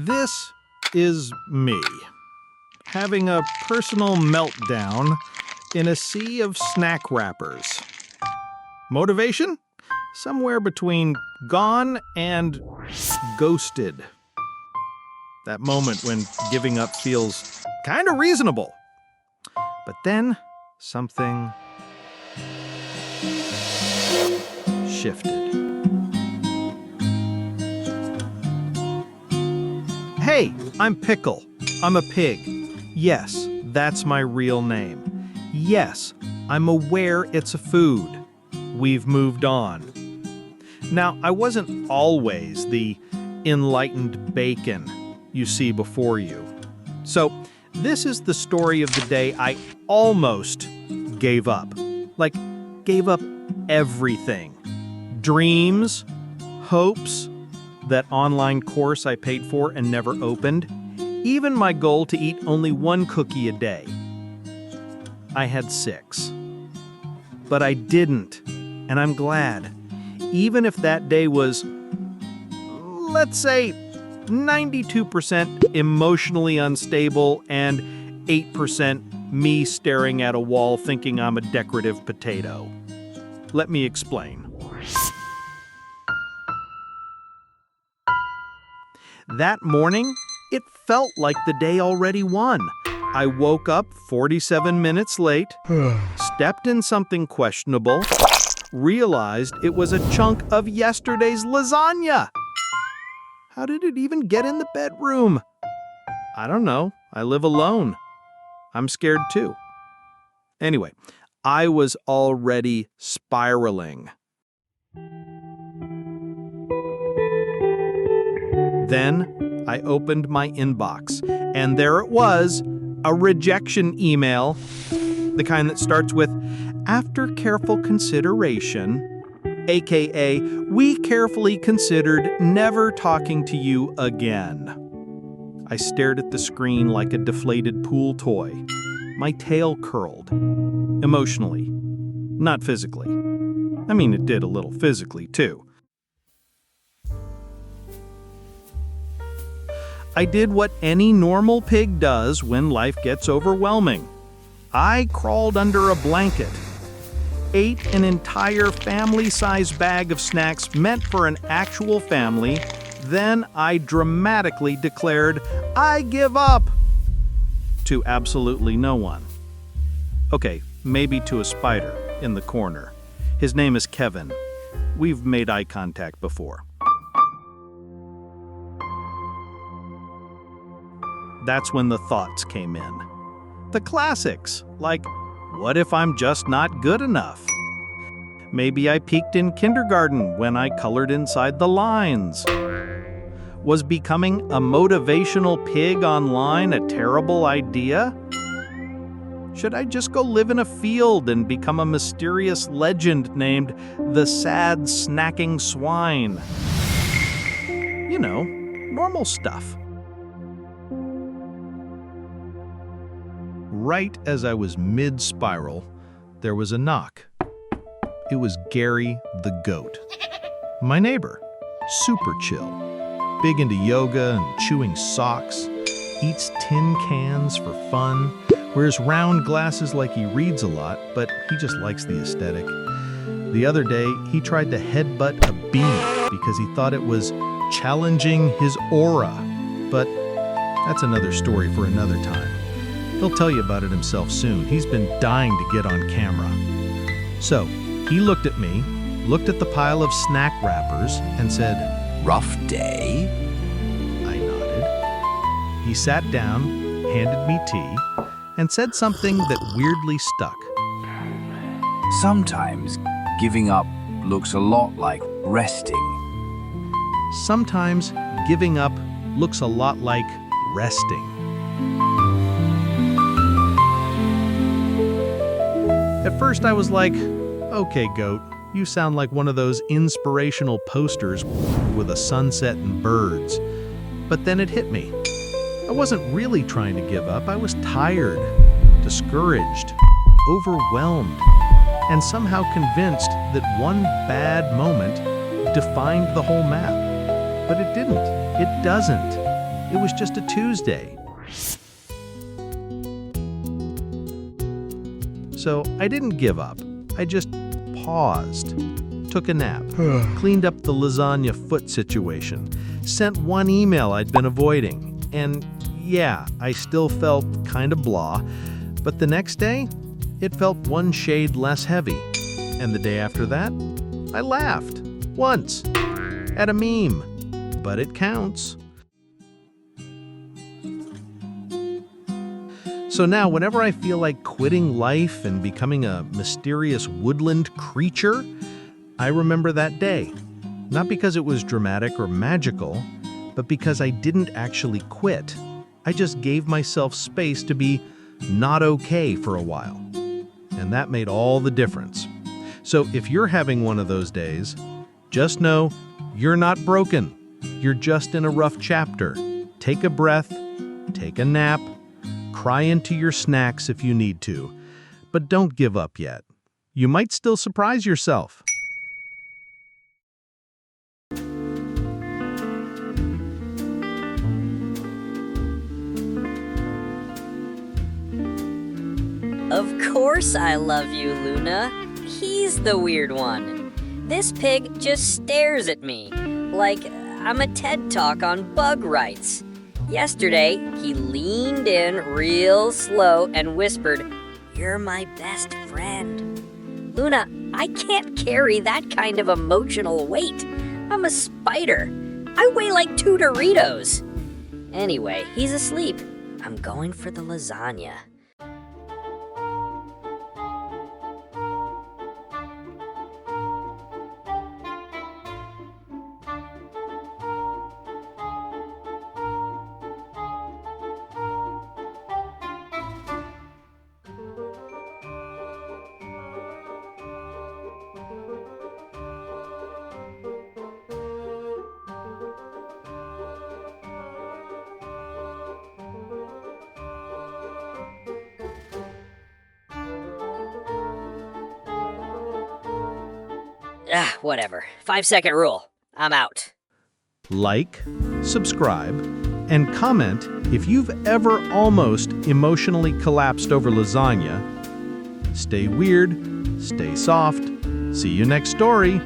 This is me, having a personal meltdown in a sea of snack wrappers. Motivation? Somewhere between gone and ghosted. That moment when giving up feels kind of reasonable. But then something shifted. Hey, I'm Pickle. I'm a pig. Yes, that's my real name. Yes, I'm aware it's a food. We've moved on. Now, I wasn't always the enlightened bacon you see before you. So, this is the story of the day I almost gave up. Like, gave up everything. Dreams, hopes, that online course I paid for and never opened, even my goal to eat only one cookie a day. I had 6. But I didn't, and I'm glad. Even if that day was, let's say, 92% emotionally unstable and 8% me staring at a wall thinking I'm a decorative potato. Let me explain. That morning, it felt like the day already won. I woke up 47 minutes late, stepped in something questionable, realized it was a chunk of yesterday's lasagna. How did it even get in the bedroom? I don't know. I live alone. I'm scared too. Anyway, I was already spiraling. Then I opened my inbox, and there it was, a rejection email, the kind that starts with, "After careful consideration," aka, "We carefully considered never talking to you again." I stared at the screen like a deflated pool toy. My tail curled. Emotionally. Not physically. I mean, it did a little physically, too. I did what any normal pig does when life gets overwhelming. I crawled under a blanket, ate an entire family-sized bag of snacks meant for an actual family, then I dramatically declared, "I give up!" to absolutely no one. Okay, maybe to a spider in the corner. His name is Kevin. We've made eye contact before. That's when the thoughts came in. The classics, like, what if I'm just not good enough? Maybe I peaked in kindergarten when I colored inside the lines. Was becoming a motivational pig online a terrible idea? Should I just go live in a field and become a mysterious legend named the Sad Snacking Swine? You know, normal stuff. Right as I was mid-spiral, there was a knock. It was Gary the goat. My neighbor. Super chill. Big into yoga and chewing socks. Eats tin cans for fun. Wears round glasses like he reads a lot, but he just likes the aesthetic. The other day, he tried to headbutt a bee because he thought it was challenging his aura. But that's another story for another time. He'll tell you about it himself soon. He's been dying to get on camera. So, he looked at me, looked at the pile of snack wrappers, and said, "Rough day?" I nodded. He sat down, handed me tea, and said something that weirdly stuck. "Sometimes giving up looks a lot like resting." Sometimes giving up looks a lot like resting. At first I was like, okay, goat, you sound like one of those inspirational posters with a sunset and birds. But then it hit me. I wasn't really trying to give up. I was tired, discouraged, overwhelmed, and somehow convinced that one bad moment defined the whole map. But it didn't. It doesn't. It was just a Tuesday. So I didn't give up. I just paused, took a nap, cleaned up the lasagna foot situation, sent one email I'd been avoiding, and yeah, I still felt kind of blah, but the next day, it felt one shade less heavy. And the day after that, I laughed, once, at a meme, but it counts. So now, whenever I feel like quitting life and becoming a mysterious woodland creature, I remember that day. Not because it was dramatic or magical, but because I didn't actually quit. I just gave myself space to be not okay for a while. And that made all the difference. So if you're having one of those days, just know you're not broken. You're just in a rough chapter. Take a breath, take a nap, cry into your snacks if you need to, but don't give up yet. You might still surprise yourself. Of course I love you, Luna. He's the weird one. This pig just stares at me like I'm a TED Talk on bug rights. Yesterday, he leaned in real slow and whispered, "You're my best friend." Luna, I can't carry that kind of emotional weight. I'm a spider. I weigh like 2 Doritos. Anyway, he's asleep. I'm going for the lasagna. Whatever. 5-second rule. I'm out. Like, subscribe, and comment if you've ever almost emotionally collapsed over lasagna. Stay weird, stay soft. See you next story.